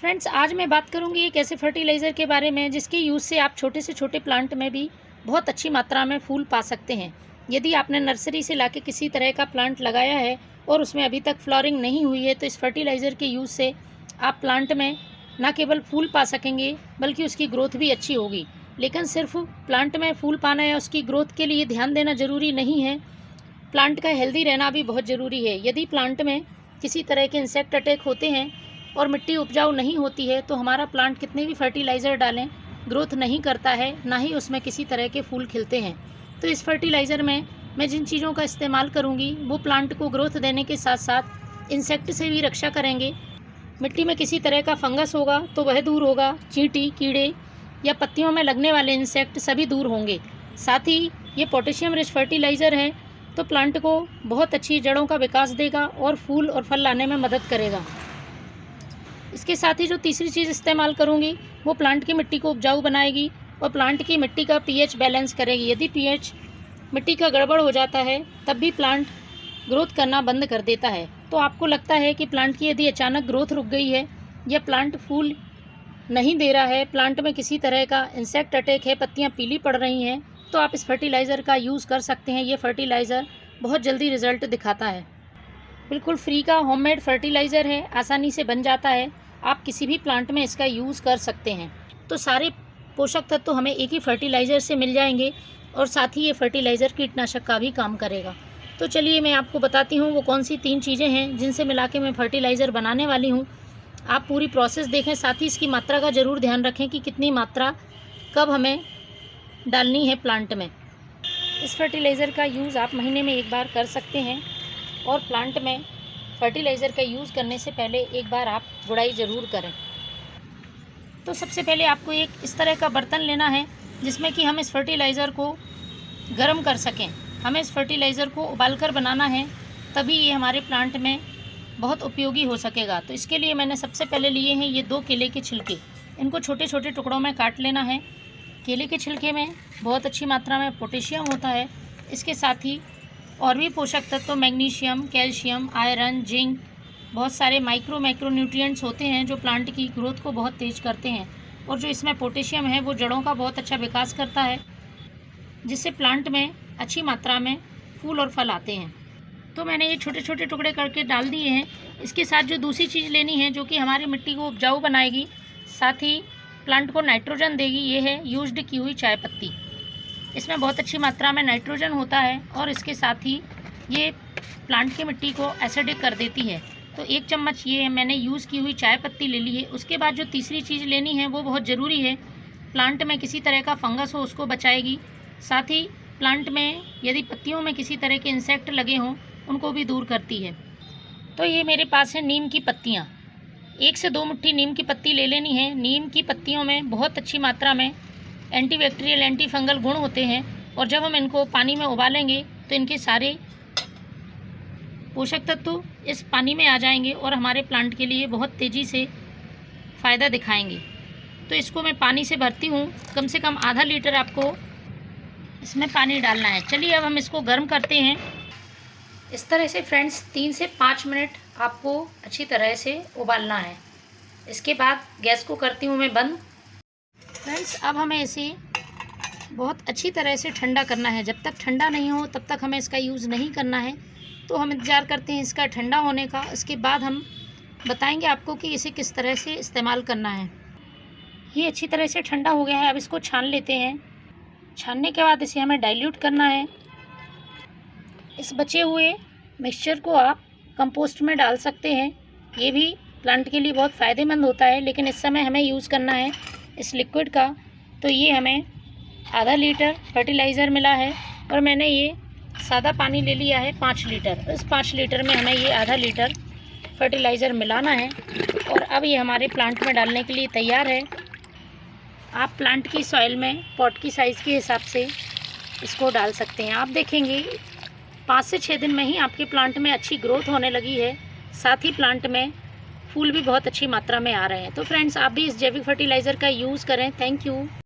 Friends, आज मैं बात करूंगी एक ऐसे फर्टिलाइज़र के बारे में जिसके यूज़ से आप छोटे से छोटे प्लांट में भी बहुत अच्छी मात्रा में फूल पा सकते हैं। यदि आपने नर्सरी से लाके किसी तरह का प्लांट लगाया है और उसमें अभी तक फ्लावरिंग नहीं हुई है, तो इस फर्टिलाइज़र के यूज़ से आप प्लांट में न केवल फूल पा सकेंगे बल्कि उसकी ग्रोथ भी अच्छी होगी। लेकिन सिर्फ प्लांट में फूल पाना या उसकी ग्रोथ के लिए ध्यान देना ज़रूरी नहीं है, प्लांट का हेल्दी रहना भी बहुत ज़रूरी है। यदि प्लांट में किसी तरह के इंसेक्ट अटैक होते हैं और मिट्टी उपजाऊ नहीं होती है, तो हमारा प्लांट कितने भी फर्टिलाइज़र डालें ग्रोथ नहीं करता है, ना ही उसमें किसी तरह के फूल खिलते हैं। तो इस फर्टिलाइज़र में मैं जिन चीज़ों का इस्तेमाल करूंगी वो प्लांट को ग्रोथ देने के साथ साथ इंसेक्ट से भी रक्षा करेंगे। मिट्टी में किसी तरह का फंगस होगा तो वह दूर होगा, चींटी, कीड़े या पत्तियों में लगने वाले इंसेक्ट सभी दूर होंगे। साथ ही ये पोटेशियम रिच फर्टिलाइज़र है तो प्लांट को बहुत अच्छी जड़ों का विकास देगा और फूल और फल लाने में मदद करेगा। इसके साथ ही जो तीसरी चीज़ इस्तेमाल करूंगी वो प्लांट की मिट्टी को उपजाऊ बनाएगी और प्लांट की मिट्टी का पीएच बैलेंस करेगी। यदि पीएच मिट्टी का गड़बड़ हो जाता है तब भी प्लांट ग्रोथ करना बंद कर देता है। तो आपको लगता है कि प्लांट की यदि अचानक ग्रोथ रुक गई है या प्लांट फूल नहीं दे रहा है, प्लांट में किसी तरह का इंसेक्ट अटैक है, पत्तियाँ पीली पड़ रही हैं, तो आप इस फर्टिलाइज़र का यूज़ कर सकते हैं। ये फर्टिलाइज़र बहुत जल्दी रिज़ल्ट दिखाता है। बिल्कुल फ्री का होममेड फर्टिलाइज़र है, आसानी से बन जाता है। आप किसी भी प्लांट में इसका यूज़ कर सकते हैं। तो सारे पोषक तत्व तो हमें एक ही फर्टिलाइज़र से मिल जाएंगे और साथ ही ये फर्टिलाइज़र कीटनाशक का भी काम करेगा। तो चलिए मैं आपको बताती हूँ वो कौन सी 3 चीज़ें हैं जिनसे मिला के मैं फर्टिलाइज़र बनाने वाली हूँ। आप पूरी प्रोसेस देखें, साथ ही इसकी मात्रा का ज़रूर ध्यान रखें कि कितनी मात्रा कब हमें डालनी है प्लांट में। इस फर्टिलाइज़र का यूज़ आप महीने में एक बार कर सकते हैं और प्लांट में फर्टिलाइज़र का यूज़ करने से पहले एक बार आप गुड़ाई ज़रूर करें। तो सबसे पहले आपको एक इस तरह का बर्तन लेना है जिसमें कि हम इस फर्टिलाइज़र को गर्म कर सकें। हमें इस फर्टिलाइज़र को उबालकर बनाना है, तभी ये हमारे प्लांट में बहुत उपयोगी हो सकेगा। तो इसके लिए मैंने सबसे पहले लिए हैं ये 2 केले के छिलके। इनको छोटे छोटे टुकड़ों में काट लेना है। केले के छिलके में बहुत अच्छी मात्रा में पोटेशियम होता है। इसके साथ ही और भी पोषक तत्व तो मैग्नीशियम, कैल्शियम, आयरन, जिंक, बहुत सारे मैक्रो न्यूट्रिएंट्स होते हैं जो प्लांट की ग्रोथ को बहुत तेज़ करते हैं। और जो इसमें पोटेशियम है वो जड़ों का बहुत अच्छा विकास करता है, जिससे प्लांट में अच्छी मात्रा में फूल और फल आते हैं। तो मैंने ये छोटे छोटे टुकड़े करके डाल दिए हैं। इसके साथ जो दूसरी चीज़ लेनी है जो कि हमारी मिट्टी को उपजाऊ बनाएगी, साथ ही प्लांट को नाइट्रोजन देगी, ये है यूज्ड की हुई चाय पत्ती। इसमें बहुत अच्छी मात्रा में नाइट्रोजन होता है और इसके साथ ही ये प्लांट की मिट्टी को एसिडिक कर देती है। तो 1 चम्मच ये मैंने यूज़ की हुई चाय पत्ती ले ली है। उसके बाद जो तीसरी चीज़ लेनी है वो बहुत ज़रूरी है। प्लांट में किसी तरह का फंगस हो उसको बचाएगी, साथ ही प्लांट में यदि पत्तियों में किसी तरह के इंसेक्ट लगे हों उनको भी दूर करती है। तो ये मेरे पास है नीम की पत्तियाँ। 1 से 2 मुट्ठी नीम की पत्ती ले लेनी है। नीम की पत्तियों में बहुत अच्छी मात्रा में एंटीबैक्टीरियल, एंटी फंगल गुण होते हैं और जब हम इनको पानी में उबालेंगे तो इनके सारे पोषक तत्व इस पानी में आ जाएंगे और हमारे प्लांट के लिए बहुत तेज़ी से फ़ायदा दिखाएंगे। तो इसको मैं पानी से भरती हूँ, कम से कम आधा लीटर आपको इसमें पानी डालना है। चलिए अब हम इसको गर्म करते हैं। इस तरह से फ्रेंड्स 3 से 5 मिनट आपको अच्छी तरह से उबालना है। इसके बाद गैस को करती हूँ मैं बंद। फ्रेंड्स, अब हमें इसे बहुत अच्छी तरह से ठंडा करना है। जब तक ठंडा नहीं हो तब तक हमें इसका यूज़ नहीं करना है। तो हम इंतज़ार करते हैं इसका ठंडा होने का। इसके बाद हम बताएंगे आपको कि इसे किस तरह से इस्तेमाल करना है। ये अच्छी तरह से ठंडा हो गया है, अब इसको छान लेते हैं। छानने के बाद इसे हमें डाइल्यूट करना है। इस बचे हुए मिक्सचर को आप कंपोस्ट में डाल सकते हैं, ये भी प्लांट के लिए बहुत फ़ायदेमंद होता है। लेकिन इस समय हमें यूज़ करना है इस लिक्विड का। तो ये हमें आधा लीटर फर्टिलाइज़र मिला है और मैंने ये सादा पानी ले लिया है 5 लीटर। इस 5 लीटर में हमें ये आधा लीटर फर्टिलाइज़र मिलाना है और अब ये हमारे प्लांट में डालने के लिए तैयार है। आप प्लांट की सॉइल में पॉट की साइज़ के हिसाब से इसको डाल सकते हैं। आप देखेंगे 5 से 6 दिन में ही आपके प्लांट में अच्छी ग्रोथ होने लगी है, साथ ही प्लांट में फूल भी बहुत अच्छी मात्रा में आ रहे हैं। तो फ्रेंड्स, आप भी इस जैविक फर्टिलाइज़र का यूज़ करें। Thank you.